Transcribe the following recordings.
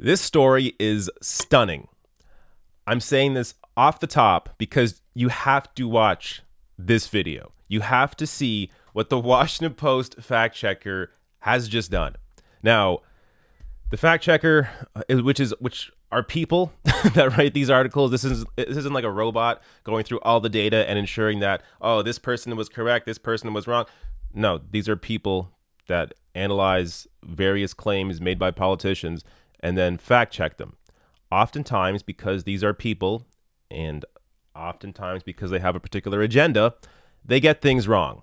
This story is stunning. I'm saying this off the top because you have to watch this video. You have to see what the Washington Post fact checker has just done. Now, the fact checker, which are people that write these articles. This isn't like a robot going through all the data and ensuring that, oh, this person was correct, this person was wrong. No, these are people that analyze various claims made by politicians and then fact check them. Oftentimes, because these are people, and oftentimes because they have a particular agenda, they get things wrong.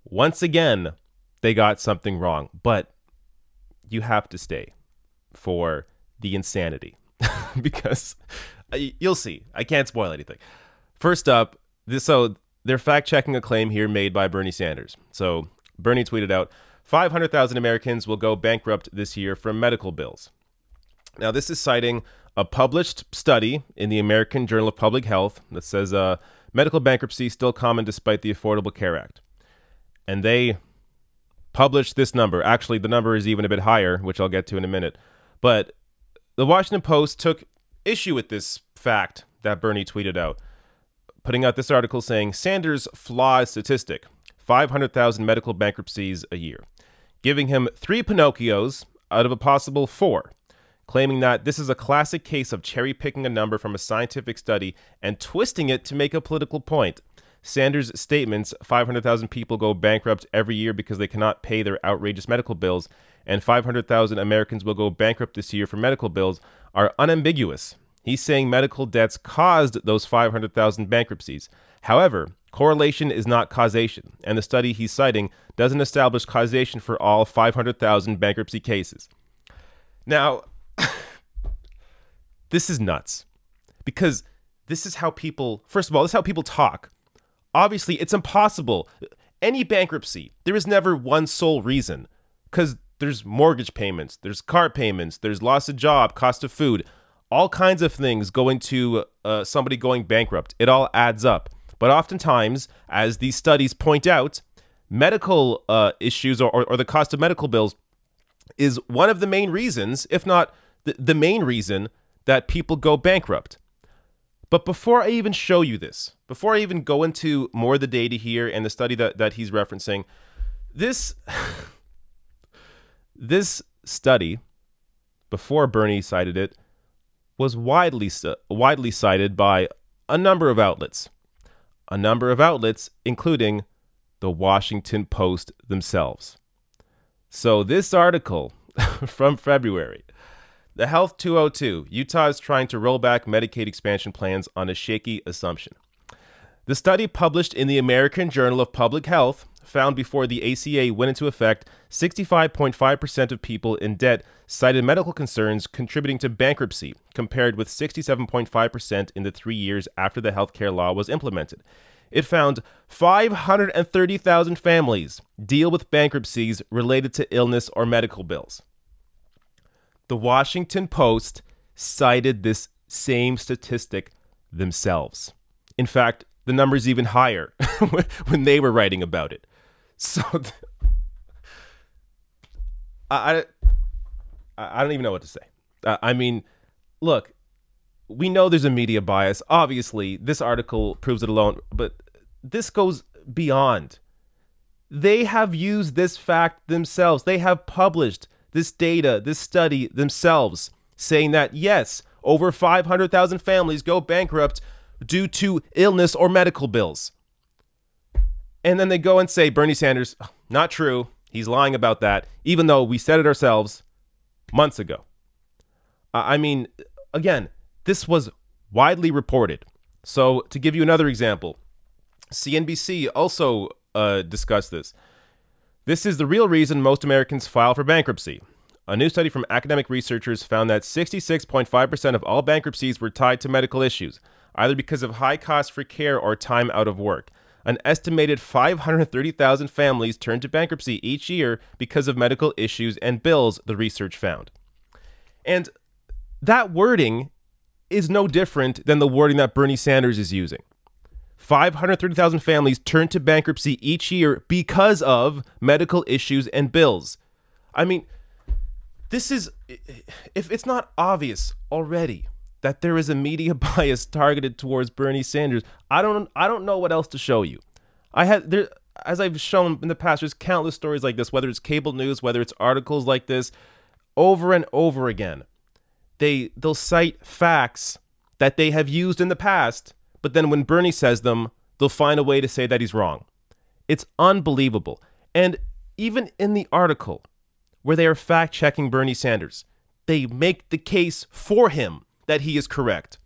Once again, they got something wrong, but you have to stay for the insanity because you'll see. I can't spoil anything. First up, they're fact checking a claim here made by Bernie Sanders. So Bernie tweeted out, 500,000 Americans will go bankrupt this year from medical bills. Now, this is citing a published study in the American Journal of Public Health that says medical bankruptcy is still common despite the Affordable Care Act. And they published this number. Actually, the number is even a bit higher, which I'll get to in a minute. But the Washington Post took issue with this fact that Bernie tweeted out, putting out this article saying, Sanders' flawed statistic, 500,000 medical bankruptcies a year, giving him 3 Pinocchios out of a possible 4. Claiming that this is a classic case of cherry-picking a number from a scientific study and twisting it to make a political point. Sanders' statements, 500,000 people go bankrupt every year because they cannot pay their outrageous medical bills, and 500,000 Americans will go bankrupt this year for medical bills, are unambiguous. He's saying medical debts caused those 500,000 bankruptcies. However, correlation is not causation, and the study he's citing doesn't establish causation for all 500,000 bankruptcy cases. Now, this is nuts, because this is how people, first of all, this is how people talk. Obviously, it's impossible. Any bankruptcy, there is never one sole reason, because there's mortgage payments, there's car payments, there's loss of job, cost of food, all kinds of things go into somebody going bankrupt. It all adds up. But oftentimes, as these studies point out, medical issues or the cost of medical bills is one of the main reasons, if not the main reason, that people go bankrupt. But before I even show you this, before I even go into more of the data here and the study that he's referencing, this study, before Bernie cited it, was widely cited by a number of outlets. A number of outlets, including the Washington Post themselves. So this article from February, the Health 202, Utah is trying to roll back Medicaid expansion plans on a shaky assumption. The study published in the American Journal of Public Health found before the ACA went into effect, 65.5% of people in debt cited medical concerns contributing to bankruptcy, compared with 67.5% in the 3 years after the healthcare law was implemented. It found 530,000 families deal with bankruptcies related to illness or medical bills. The Washington Post cited this same statistic themselves. In fact, the number's even higher when they were writing about it. So I don't even know what to say. I mean, look, we know there's a media bias. Obviously, this article proves it alone, but this goes beyond. They have used this fact themselves. They have published this data, this study themselves, saying that, yes, over 500,000 families go bankrupt due to illness or medical bills. And then they go and say, Bernie Sanders, not true. He's lying about that, even though we said it ourselves months ago. I mean, again, this was widely reported. So to give you another example, CNBC also discussed this. This is the real reason most Americans file for bankruptcy. A new study from academic researchers found that 66.5% of all bankruptcies were tied to medical issues, either because of high costs for care or time out of work. An estimated 530,000 families turn to bankruptcy each year because of medical issues and bills, the research found. And that wording is no different than the wording that Bernie Sanders is using. 530,000 families turn to bankruptcy each year because of medical issues and bills. I mean, This is, if it's not obvious already that there is a media bias targeted towards Bernie Sanders, I don't know what else to show you. As I've shown in the past, there's countless stories like this, whether it's cable news, whether it's articles like this, over and over again. They'll cite facts that they have used in the past, but then when Bernie says them, they'll find a way to say that he's wrong. It's unbelievable. And even in the article where they are fact-checking Bernie Sanders, they make the case for him that he is correct.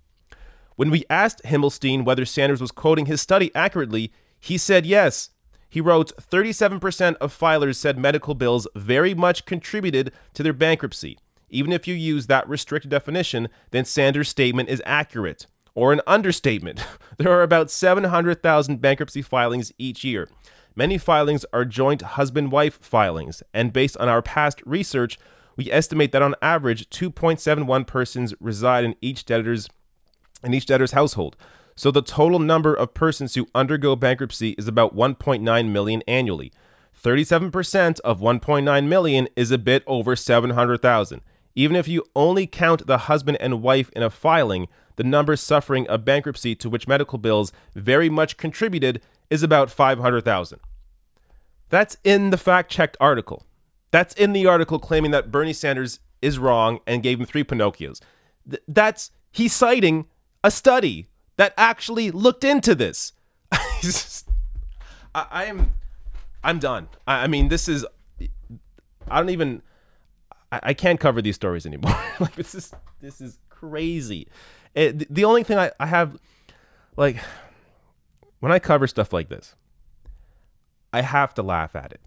When we asked Himmelstein whether Sanders was quoting his study accurately, he said yes. He wrote, 37% of filers said medical bills very much contributed to their bankruptcy. Even if you use that restricted definition, then Sanders' statement is accurate. Or an understatement. There are about 700,000 bankruptcy filings each year. Many filings are joint husband-wife filings, and based on our past research, we estimate that on average 2.71 persons reside in each debtor's household. So the total number of persons who undergo bankruptcy is about 1.9 million annually. 37% of 1.9 million is a bit over 700,000. Even if you only count the husband and wife in a filing, the number suffering a bankruptcy to which medical bills very much contributed is about 500,000. That's in the fact-checked article. That's in the article claiming that Bernie Sanders is wrong and gave him 3 Pinocchios. He's citing a study that actually looked into this. I'm done. I mean, this is, I can't cover these stories anymore. Like this is crazy. The only thing I have, like, when I cover stuff like this, I have to laugh at it.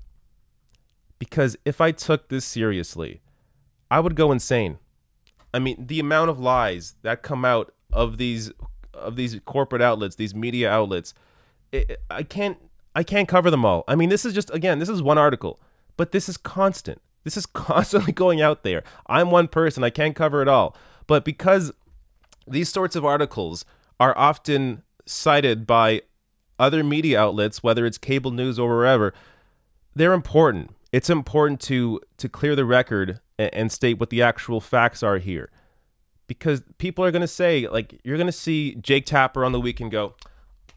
Because if I took this seriously, I would go insane. I mean, the amount of lies that come out of these corporate outlets, these media outlets, I can't cover them all. I mean, this is just, again, this is one article, but this is constant. This is constantly going out there. I'm one person. I can't cover it all. But because these sorts of articles are often cited by other media outlets, whether it's cable news or wherever, they're important. It's important to clear the record and state what the actual facts are here. Because people are going to say, like, you're going to see Jake Tapper on the weekend go,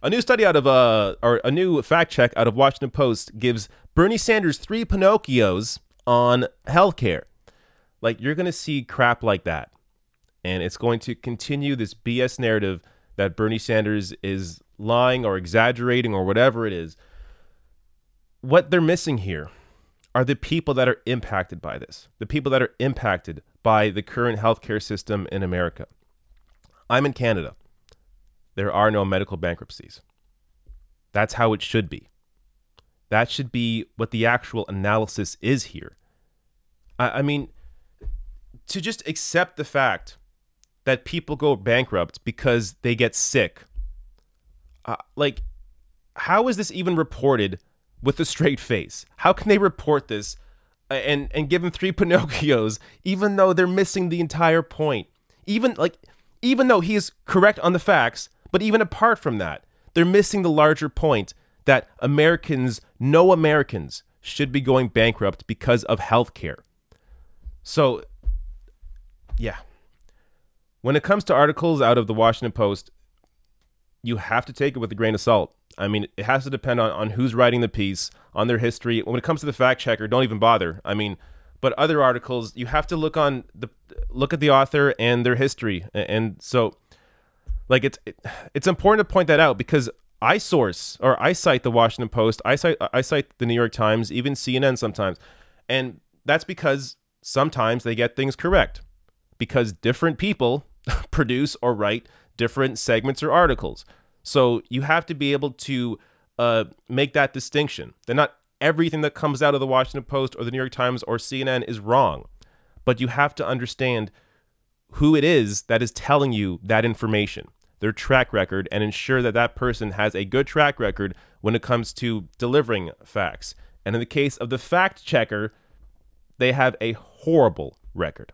a new study out of, or a new fact check out of Washington Post gives Bernie Sanders 3 Pinocchios on healthcare. Like, you're going to see crap like that. And it's going to continue this BS narrative that Bernie Sanders is lying or exaggerating or whatever it is. What they're missing here are the people that are impacted by this, the people that are impacted by the current healthcare system in America. I'm in Canada. There are no medical bankruptcies. That's how it should be. That should be what the actual analysis is here. I mean, to just accept the fact that people go bankrupt because they get sick, like, how is this even reported with a straight face? How can they report this and give him 3 Pinocchios, even though they're missing the entire point? Even though he is correct on the facts, but even apart from that, they're missing the larger point that no Americans should be going bankrupt because of healthcare. So, yeah. When it comes to articles out of the Washington Post, you have to take it with a grain of salt. I mean, it has to depend on who's writing the piece, on their history. When it comes to the fact checker, don't even bother. I mean, but other articles, you have to look at the author and their history. And so, like, it's important to point that out, because I cite the Washington Post, I cite the New York Times, even CNN sometimes. And that's because sometimes they get things correct, because different people produce or write different segments or articles. So you have to be able to make that distinction. That not everything that comes out of the Washington Post or the New York Times or CNN is wrong, but you have to understand who it is that is telling you that information, their track record, and ensure that that person has a good track record when it comes to delivering facts. And in the case of the fact checker, they have a horrible record.